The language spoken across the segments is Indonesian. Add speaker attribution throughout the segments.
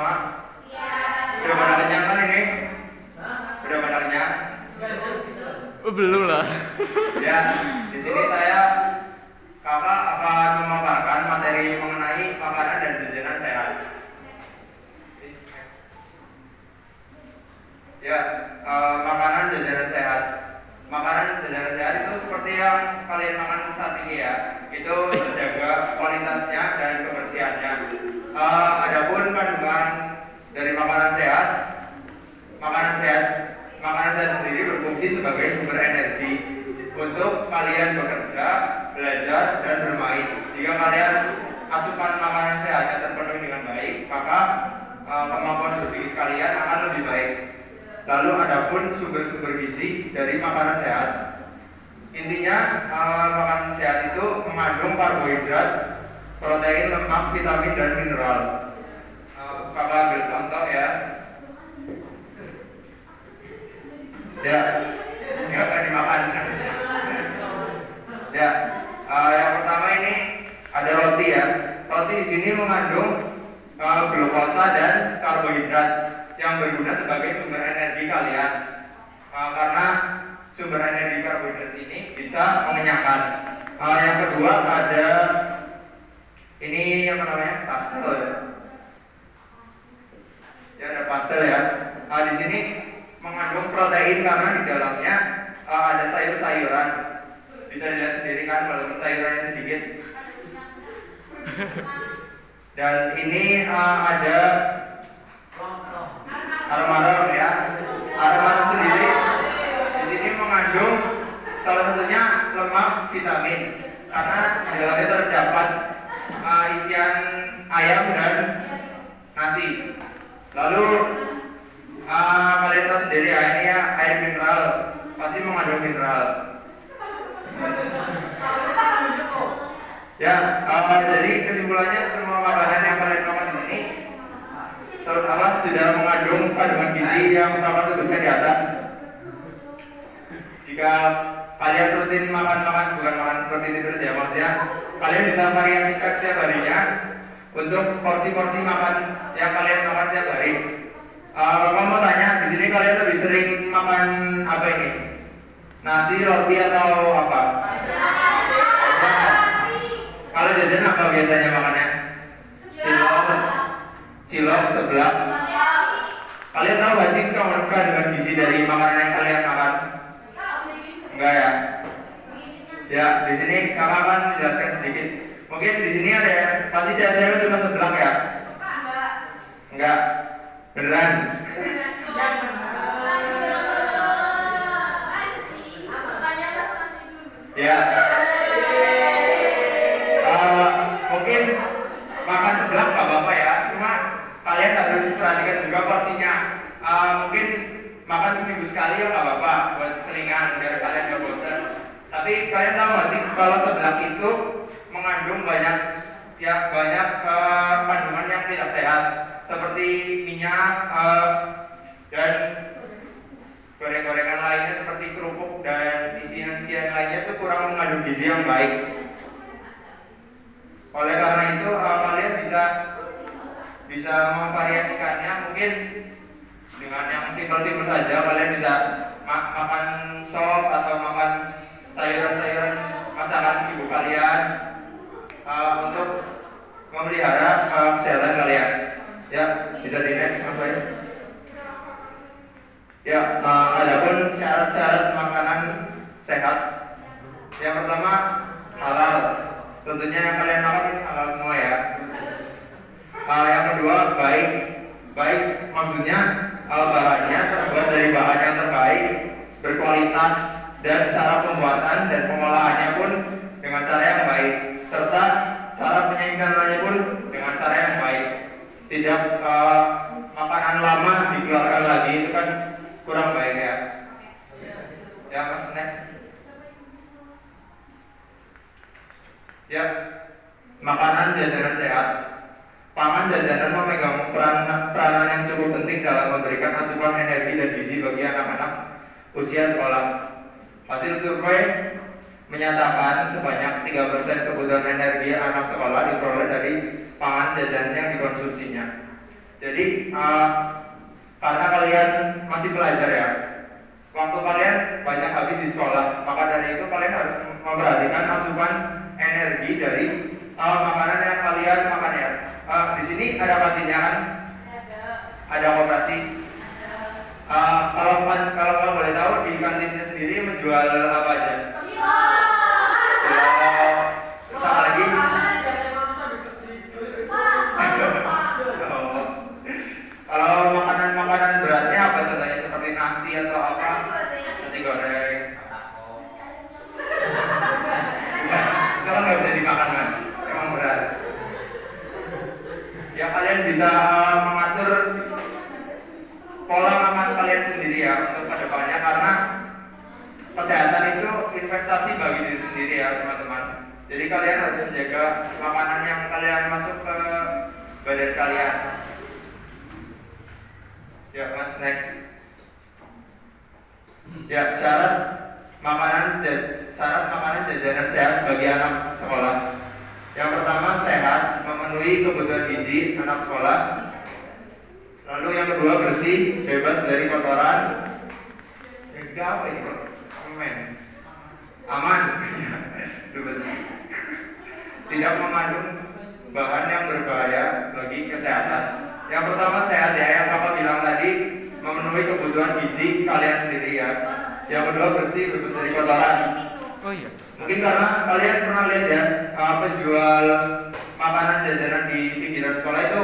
Speaker 1: semua? Udah pada kenyang kan ini? Udah pada kenyang?
Speaker 2: Belum lah.
Speaker 1: Ya, di sini kakak akan memaparkan materi mengenai makanan dan jajanan sehat. Ya, makanan jajanan sehat. Makanan jajanan sehat itu seperti yang kalian makan saat ini ya. Itu terjaga kualitasnya dan kebersihannya. Adapun kandungan dari makanan sehat sendiri berfungsi sebagai sumber energi untuk kalian bekerja, belajar, dan bermain. Jika kalian asupan makanan sehatnya terpenuhi dengan baik, maka kemampuan berpikir kalian akan lebih baik. Lalu adapun sumber-sumber gizi dari makanan sehat, intinya makanan sehat itu mengandung karbohidrat, protein, lemak, vitamin, dan mineral. Kakak ambil contoh ya. Ya, nggak dimakan. Ya, yang pertama ini ada roti ya. Roti di sini mengandung glukosa dan karbohidrat yang berguna sebagai sumber energi kalian. Karena sumber energi karbohidrat ini bisa mengenyangkan. Yang kedua ada ini apa namanya? Pastel. Ya, ada pastel ya. Di sini mengandung protein karena di dalamnya ada sayur-sayuran. Bisa dilihat sendiri kan walaupun sayurannya sedikit. Dan ini ada aroma ya. Aroma sendiri di sini mengandung salah satunya lemak, vitamin karena di dalamnya terdapat isian ayam dan nasi. Lalu kalian tahu sendiri ya, ini ya air mineral pasti mengandung mineral. Ya, jadi kesimpulannya semua makanan yang kalian makan di sini terutama sudah mengandung kandungan gizi yang Bapak sebutkan di atas. Jika kalian rutin makan bukan makan seperti itu terus ya, maksudnya kalian bisa variasikan setiap harinya untuk porsi-porsi makan yang kalian makan setiap hari. Bapak mau tanya, di sini kalian lebih sering makan apa ini? Nasi, roti atau apa? Kalau jajan apa biasanya makannya? Cilok, seblak. Kalian tahu gak sih kandungan gizi dari makanan yang kalian makan? Enggak ya? Ya, di sini kakak akan menjelaskan sedikit. Mungkin di sini ada ya, pasti cewek-cewek suka seblak ya? Enggak. Beneran? Ya. Mungkin makan seblak gak apa-apa ya, cuma kalian harus perhatikan juga porsinya. Mungkin makan seminggu sekali ya gak apa-apa buat selingan biar kalian gak bosan. Tapi kalian tahu gak sih kalau seblak itu mengandung banyak kandungan yang tidak sehat seperti minyak dan goreng-gorengan lainnya seperti kerupuk dan isian-isian lainnya itu kurang mengandung gizi yang baik. Oleh karena itu kalian bisa memvariasikannya mungkin dengan yang simpel-simpel saja. Kalian bisa makan sop atau makan sayuran-sayuran masakan ibu kalian untuk memelihara kesehatan kalian. Ya, bisa di next Mas Wais. Ya, adapun syarat-syarat makanan sehat. Yang pertama halal. Tentunya yang kalian makan ini halal semua ya. Yang kedua baik maksudnya bahannya terbuat dari bahan yang terbaik, berkualitas, dan cara pembuatan dan pengolahannya pun dengan cara yang baik, serta cara penyajiannya pun dengan cara yang baik. Tidak makanan lama dikeluarkan lagi, itu kan kurang baik ya. Ya Mas, next. Ya, makanan jajanan sehat. Pangan jajanan memegang peranan yang cukup penting dalam memberikan asupan energi dan gizi bagi anak-anak usia sekolah. Hasil survei menyatakan sebanyak 3% kebutuhan energi anak sekolah diperoleh dari pangan jajanan yang dikonsumsinya. Jadi karena kalian masih belajar ya, waktu kalian banyak habis di sekolah, maka dari itu kalian harus memperhatikan asupan energi dari makanan yang kalian makan ya. Di sini ada kantinnya kan? Ada koperasi. Kalau kamu boleh tahu di kantinnya sendiri menjual apa aja? Terus apa lagi? Kalau makanan beratnya apa contohnya, seperti nasi atau apa? Nasi goreng. Itu kan nggak bisa dimakan mas, emang berat. Ya kalian bisa mengatur pola makan kalian sendiri ya untuk kedepannya, karena kesehatan itu investasi bagi diri sendiri ya teman-teman. Jadi kalian harus menjaga makanan yang kalian masuk ke badan kalian. Ya mas, next. Ya syarat makanan jajanan sehat bagi anak sekolah. Yang pertama, sehat, memenuhi kebutuhan gizi anak sekolah. Lalu yang kedua, bersih, bebas dari kotoran. Yang ketiga apa ini kok? Aman. Tidak mengandung bahan yang berbahaya bagi kesehatan. Yang pertama sehat ya, yang Bapak bilang tadi, memenuhi kebutuhan gizi kalian sendiri ya. Yang kedua bersih, bebas dari kotoran.
Speaker 2: Oh iya.
Speaker 1: Mungkin karena kalian pernah lihat ya, penjual makanan jajanan di pinggiran sekolah itu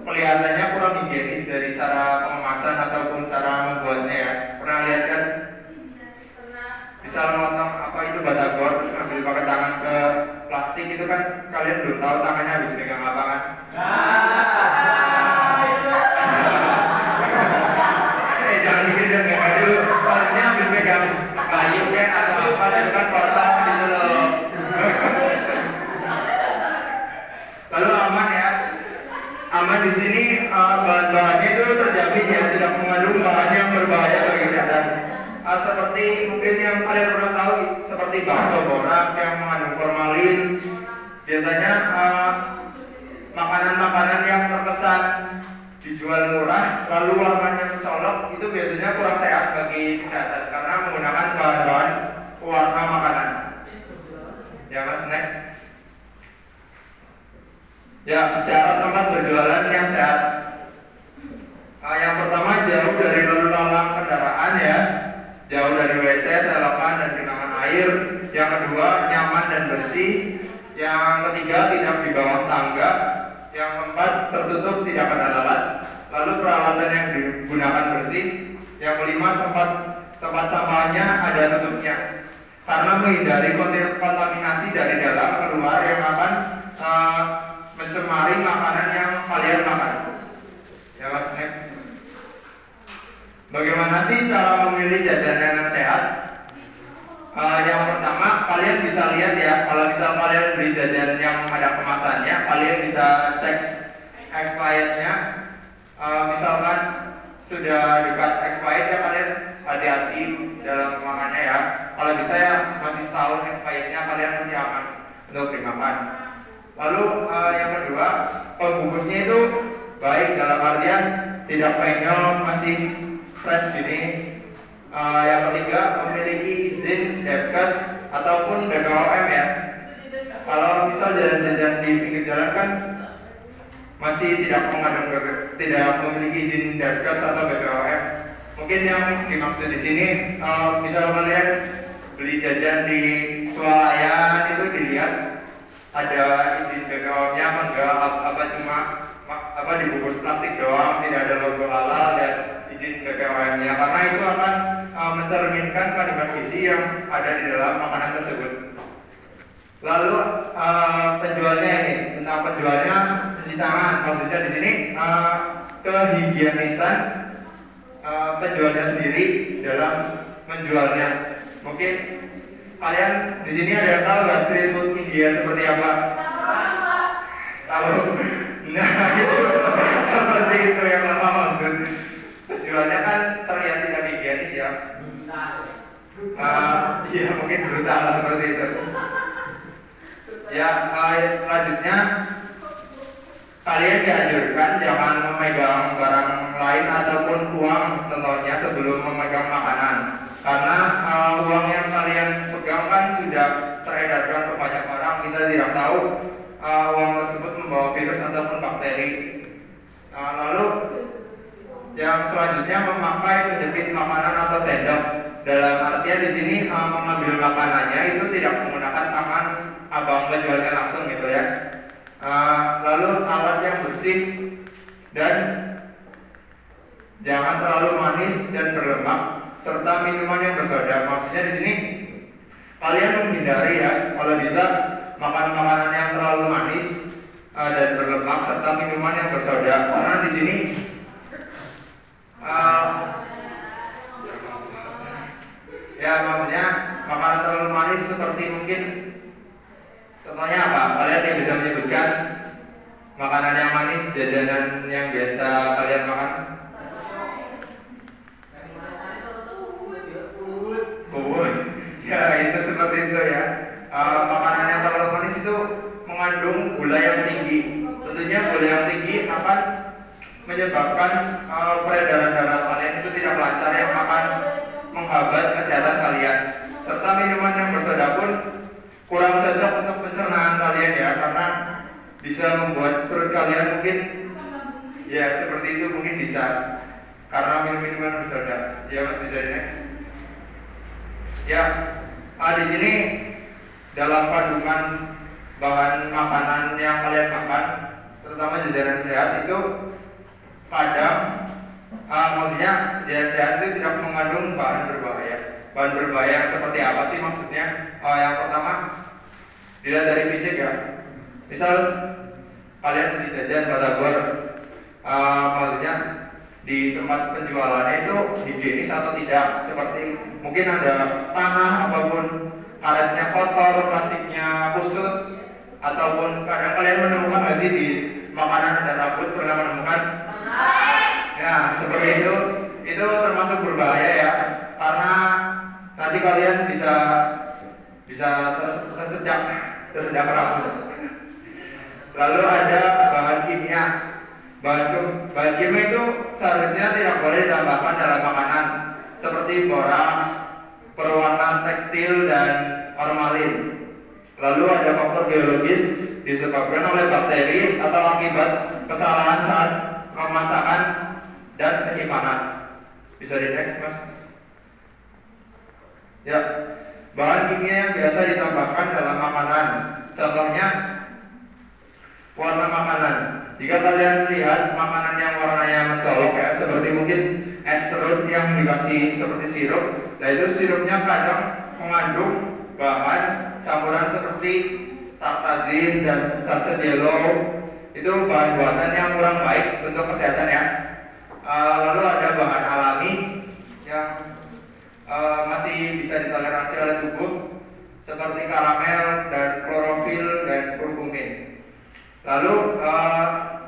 Speaker 1: kelihatannya kurang higienis dari cara pengemasan ataupun cara membuatnya ya. Pernah lihat kan? Bisa memotong apa itu batagor terus ngambil pakai tangan ke plastik, itu kan kalian belum tahu tangannya habis pegang apa kan? Jangan mikir dan nggak dulu, soalnya habis pegang kayu kan atau apa itu kan kotor gitu loh. Lalu aman ya, aman di sini bahan-bahannya itu terjamin ya, tidak mengandung bahan yang berbahaya bagi kesehatan. Seperti mungkin yang kalian pernah tahu, seperti bakso borak yang mengandung formalin. Biasanya makanan-makanan yang terkesan dijual murah lalu warnanya mencolok itu biasanya kurang sehat bagi kesehatan karena menggunakan bahan-bahan pewarna makanan. Ya mas, next. Ya, syarat tempat berjualan yang sehat. Yang pertama, jauh dari lalu lalang kendaraan ya, jauh dari WC, selokan dan genangan air. Yang kedua, nyaman dan bersih. Yang ketiga, tidak di bawah tangga. Yang keempat, tertutup, tidak ada lalat. Lalu peralatan yang digunakan bersih. Yang kelima, tempat sampahnya ada tutupnya. Karena menghindari kontaminasi dari dalam keluar yang akan mencemari makanan yang kalian makan. Ya mas, next. Bagaimana sih cara memilih jajanan yang sehat? Yang pertama, kalian bisa lihat ya, kalau misal kalian beli jajanan yang ada kemasannya, kalian bisa cek expirednya. Misalkan sudah dekat expired ya, kalian hati-hati dalam makannya ya. Kalau bisa ya masih setahun expirednya, kalian masih aman untuk dimakan. Lalu yang kedua, pembungkusnya itu baik, dalam artian tidak penyol, masih fresh gini. Yang ketiga, memiliki izin Depkes ataupun BPOM ya. Kalau misal jalan-jalan di pinggir jalan kan masih tidak memiliki izin Depkes atau BPOM. Mungkin yang dimaksud di sini, misal kalian beli jajan di swalayan itu dilihat ada izin BPOM-nya apa enggak, apa cuma dibungkus plastik doang, tidak ada logo halal dan izin BPOM-nya, karena itu akan mencerminkan kandungan gizi yang ada di dalam makanan tersebut. Lalu penjualnya ini, tentang penjualnya cuci tangan, maksudnya di sini kehigienisan penjualnya sendiri dalam menjualnya. Mungkin kalian di sini ada yang tahu nggak street food India seperti apa? Tahu? Nah itu seperti itu yang Bapak maksud. Penjualnya kan terlihat tidak higienis ya. Iya mungkin brutal seperti itu. Ya selanjutnya kalian dianjurkan jangan memegang barang lain ataupun uang tentunya sebelum memegang makanan, karena uang yang kalian pegang kan sudah teredarkan ke banyak orang. Kita tidak tahu uang tersebut membawa virus ataupun bakteri. Lalu yang selanjutnya memakai penjepit makanan atau sendok. Dalam artian di sini mengambil makanannya itu tidak menggunakan tangan abang penjualnya langsung gitu ya. Lalu alat yang bersih dan jangan terlalu manis dan berlemak serta minuman yang bersoda. Maksudnya di sini kalian menghindari ya kalau bisa makanan yang terlalu manis dan berlemak serta minuman yang bersoda, karena di sini ya maksudnya makanan terlalu manis seperti mungkin contohnya apa? Kalian yang bisa menyebutkan makanan yang manis, jajanan yang biasa kalian makan? Bubur. Ya itu seperti itu ya. Makanan yang terlalu manis itu mengandung gula yang tinggi. Tentunya gula yang tinggi akan menyebabkan peredaran darah kalian itu tidak lancar, yang akan menghambat kesehatan kalian. Serta minuman yang bersoda pun kurang cocok untuk pencernaan kalian ya, karena bisa membuat perut kalian mungkin ya seperti itu, mungkin bisa karena minum-minuman bersoda. Ya Mas, bisa di next. Ya, di sini dalam kandungan bahan makanan yang kalian makan, terutama jajanan sehat itu kadang maksudnya jajanan sehat itu tidak mengandung bahan berbahaya. Bahan berbahaya seperti apa sih maksudnya? Yang pertama dilihat dari fisik ya. Misal kalian beli jajan batagor, maksudnya di tempat penjualannya itu higienis atau tidak, seperti mungkin ada tanah apapun, karetnya kotor, plastiknya kusut, ataupun kadang kalian menemukan nggak sih di makanan ada rambut, pernah menemukan? Ya seperti itu termasuk berbahaya ya, karena nanti kalian bisa tersedak rambut. Lalu ada bahan kimia. Bahan kimia itu seharusnya tidak boleh ditambahkan dalam makanan, seperti boraks, perwarna tekstil, dan formalin. Lalu ada faktor biologis disebabkan oleh bakteri atau akibat kesalahan saat pemasakan dan penyimpanan. Bisa di next Mas. Ya, bahan kimia yang biasa ditambahkan dalam makanan, contohnya warna makanan. Jika kalian lihat makanan yang warnanya mencolok ya, seperti mungkin es serut yang dikasih seperti sirup, nah itu sirupnya kadang mengandung bahan campuran seperti tartazin dan sunset yellow. Itu bahan buatan yang kurang baik untuk kesehatan ya. Lalu ada bahan alami yang masih bisa ditoleransi oleh tubuh, seperti karamel dan klorofil dan kurkumin. Lalu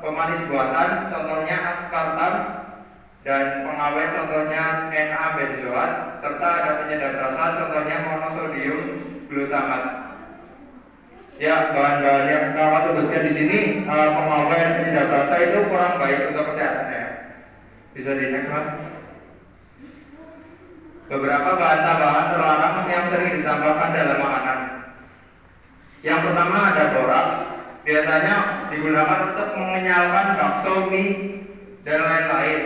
Speaker 1: pemanis buatan contohnya aspartam, dan pengawet contohnya NA-benzoat, serta ada penyedap rasa contohnya monosodium glutamat. Ya, bahan-bahan yang kita sebutkan di sini, pengawet, penyedap rasa itu kurang baik untuk kesehatan ya. Bisa di next Mas. Beberapa bahan tambahan terlarang yang sering ditambahkan dalam makanan. Yang pertama ada boraks, biasanya digunakan untuk mengenyalkan bakso, mie, dan lain-lain.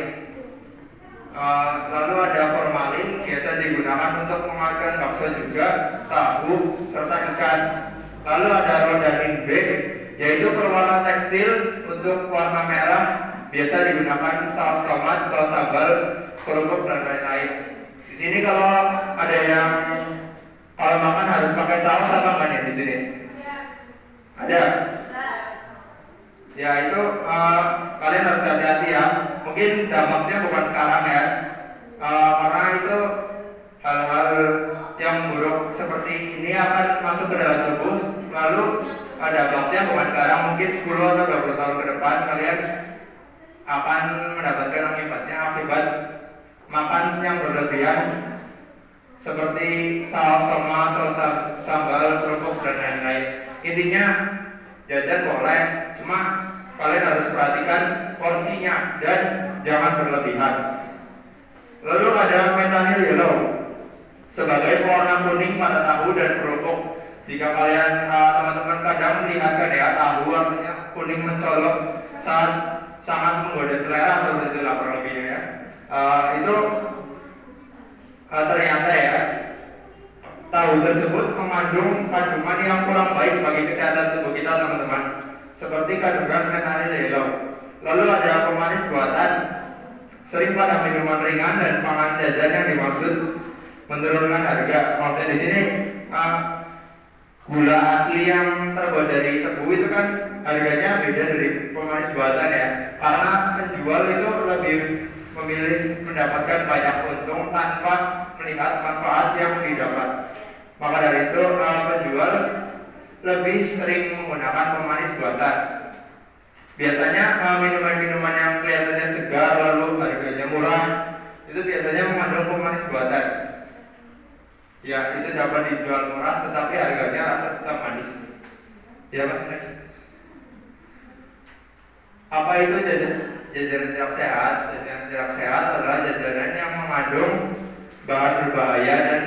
Speaker 1: Lalu ada formalin, biasa digunakan untuk mengenyalkan bakso juga, tahu, serta ikan. Lalu ada rodamin B, yaitu perwarna tekstil untuk warna merah, biasa digunakan saus tomat, saus sambal, kerupuk, dan lain-lain. Di sini kalau ada yang kalau makan harus pakai saus apa enggak nih di sini? Ada. Ya itu kalian harus hati-hati ya. Mungkin dampaknya bukan sekarang ya, karena itu hal-hal yang buruk seperti ini akan masuk ke dalam tubuh. Lalu dampaknya bukan sekarang, mungkin 10 atau 20 tahun ke depan kalian akan mendapatkan akibatnya akibat makan yang berlebihan seperti saus tomat, saus sambal, kerupuk, dan lain-lain. Intinya jajan boleh, cuma kalian harus perhatikan porsinya dan jangan berlebihan. Lalu ada methyl yellow sebagai pewarna kuning pada tahu dan kerupuk. Jika kalian teman-teman kadang melihatkan ya, tahu artinya kuning mencolok, sangat menggoda selera seperti itulah kurang lebihnya ya. Itu ternyata ya, tahu tersebut mengandung kandungan yang kurang baik bagi kesehatan tubuh kita teman-teman, seperti kandungan methyl yellow. Lalu ada pemanis buatan sering pada minuman ringan dan pangan jajan yang dimaksud menurunkan harga. Maksudnya di sini gula asli yang terbuat dari tebu itu kan harganya beda dari pemanis buatan ya, karena penjual itu lebih memilih mendapatkan banyak untung tanpa melihat manfaat yang didapat. Maka dari itu penjual lebih sering menggunakan pemanis buatan. Biasanya minuman-minuman yang kelihatannya segar lalu harganya murah itu biasanya mengandung pemanis buatan. Ya, itu dapat dijual murah tetapi harganya rasa tetap manis. Ya mas, next. Apa itu jajanan tidak sehat? Jajanan tidak sehat adalah jajanan yang mengandung bahan berbahaya dan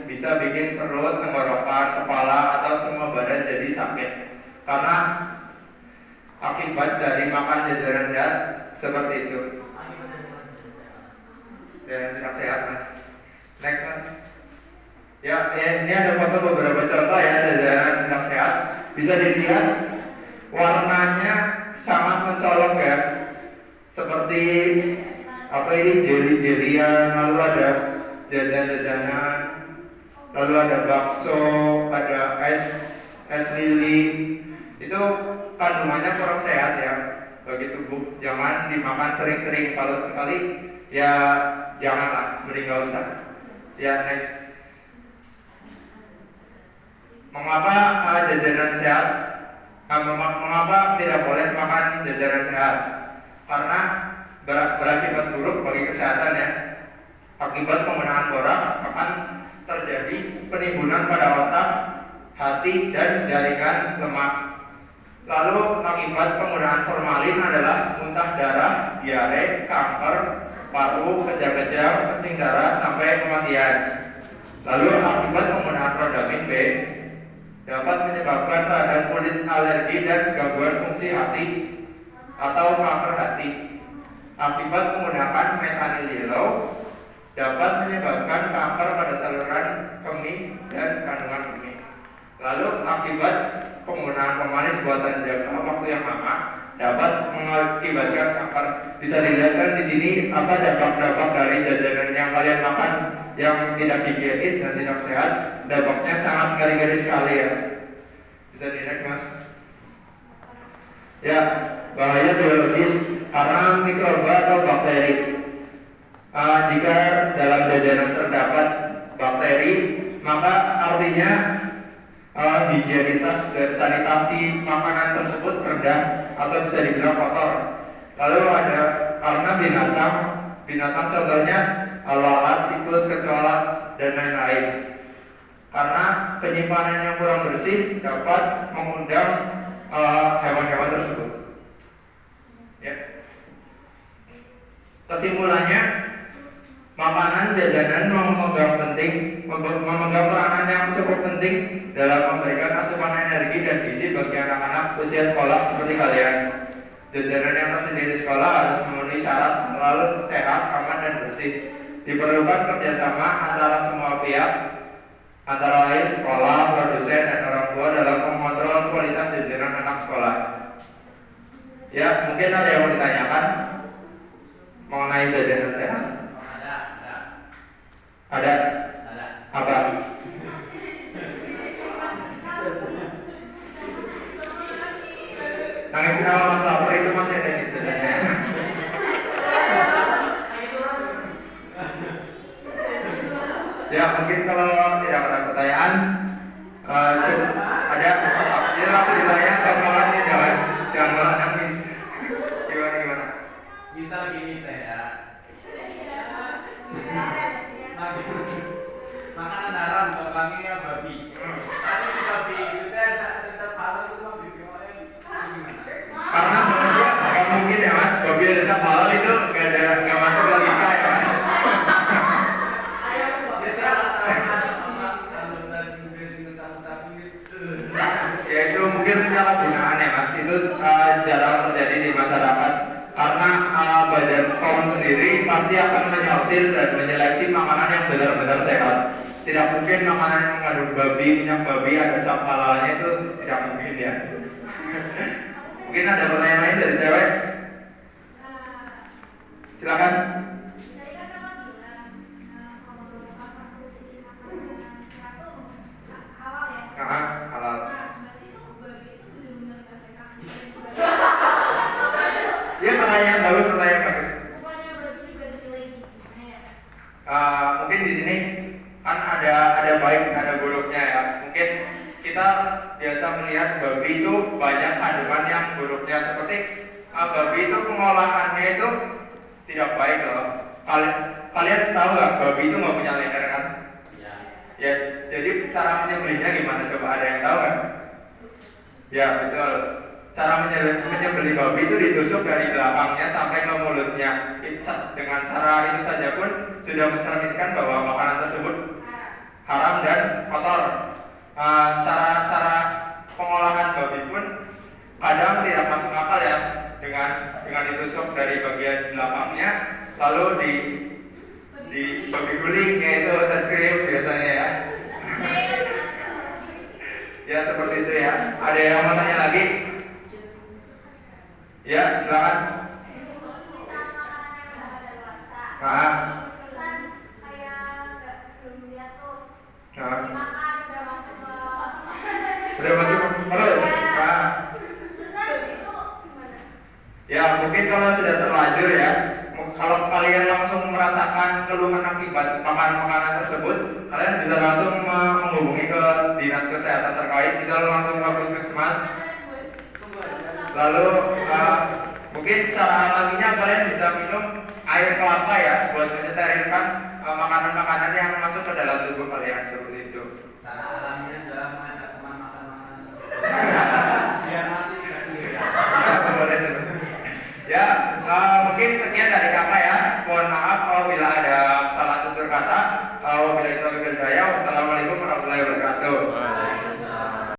Speaker 1: bisa bikin perut, tenggorokan, kepala atau semua badan jadi sakit karena akibat dari makan jajanan sehat seperti itu. Jajanan tidak sehat mas. Next mas. Ya, ini ada foto beberapa contoh ya jajanan tidak sehat. Bisa dilihat warnanya sangat mencolok ya, seperti apa ini, jeli-jelian, lalu ada jajan-jajanan, lalu ada bakso, ada es lili. Itu kandungannya kurang sehat ya bagi tubuh. Jangan dimakan sering-sering, kalau sekali ya janganlah, mending gak usah. Ya, next. Mengapa jajanan sehat? Mengapa tidak boleh makan jajanan sehat? Karena berakibat buruk bagi kesehatan ya. Akibat penggunaan boraks akan terjadi penimbunan pada otak, hati, dan jaringan lemak. Lalu akibat penggunaan formalin adalah muntah darah, diare, kanker, paru, kejang-kejang, kencing darah, sampai kematian. Lalu akibat penggunaan rodamin B dapat menyebabkan radang kulit, alergi, dan gangguan fungsi hati atau kanker hati. Akibat menggunakan methyl yellow dapat menyebabkan kanker pada saluran kemih dan kandungan kemih. Lalu akibat penggunaan pemanis buatan jangka waktu yang lama dapat mengakibatkan kanker. Bisa dilihatkan di sini apa dampak-dampak dari jajanan yang kalian makan yang tidak higienis dan tidak sehat. Dampaknya sangat ngeri-ngeri sekali ya. Bisa dilihat mas. Ya, bahaya biologis karena mikroba atau bakteri. Jika dalam jajanan terdapat bakteri, maka artinya higienitas dan sanitasi makanan tersebut rendah atau bisa dibilang kotor. Lalu ada karena binatang contohnya lalat, tikus, kecoa, dan lain-lain. Karena penyimpanan yang kurang bersih dapat mengundang hewan-hewan tersebut. Ya. Kesimpulannya, makanan jajanan memegang peranan yang cukup penting dalam memberikan asupan energi dan gizi bagi anak-anak usia sekolah seperti kalian. Jajanan yang tersedia di sekolah harus memenuhi syarat halal, sehat, aman, dan bersih. Diperlukan kerjasama antara semua pihak, antara lain sekolah, produsen, dan orang tua dalam mengontrol kualitas jajanan anak sekolah. Ya, mungkin ada yang mau ditanyakan mengenai jajanan sehat? Ada? Apa? Nangis kalau mas lapar itu masih ada gitu. Ya, mungkin kalau tidak ada pertanyaan, cukup ada. Ya langsung ditanya, jangan malah nangis. Gimana?
Speaker 2: Misal gini teh ya. Makanan haram bapaknya babi. Tapi di babi itu teh ada halal tuh babi gimana?
Speaker 1: Karena menurut penyalahgunaan ya mas, itu jarang terjadi di masyarakat karena badan POM sendiri pasti akan menyortir dan menyeleksi makanan yang benar-benar sehat. Tidak mungkin makanan yang mengandung babi, minyak babi, ada cap halalnya, itu tidak mungkin ya. Mungkin ada pertanyaan lain dari cewek? Silakan. Halal. Ya pertanyaan bagus, pertanyaan bagus. Mungkin di sini kan ada baik, ada buruknya ya. Mungkin kita biasa melihat babi itu banyak kandungan yang buruknya, seperti babi itu pengolahannya itu tidak baik loh. Kalian tahu nggak babi itu nggak punya leher kan? Ya, jadi cara menyembelihnya gimana? Coba ada yang tahu nggak? Ya betul. Cara menyembelih babi itu ditusuk dari belakangnya sampai ke mulutnya. Dengan cara itu saja pun sudah mencerminkan bahwa makanan tersebut haram dan kotor. Cara pengolahan babi pun kadang tidak masuk akal ya, dengan ditusuk dari bagian belakangnya lalu di babi guling, yaitu tes krim biasanya ya. Ya seperti itu ya. Ada yang mau tanya lagi? Ya silakan. Udah masuk mulut. Ya mungkin kalau sudah terlanjur ya, kalau kalian langsung merasakan keluhan akibat makanan tersebut, kalian bisa langsung menghubungi ke dinas kesehatan terkait, bisa langsung ke puskesmas. Lalu mungkin cara alaminya kalian bisa minum air kelapa ya, buat mensterilkan makanan-makanan yang masuk ke dalam tubuh kalian, seperti itu.
Speaker 2: Cara alaminya adalah mengajak teman makan makanan.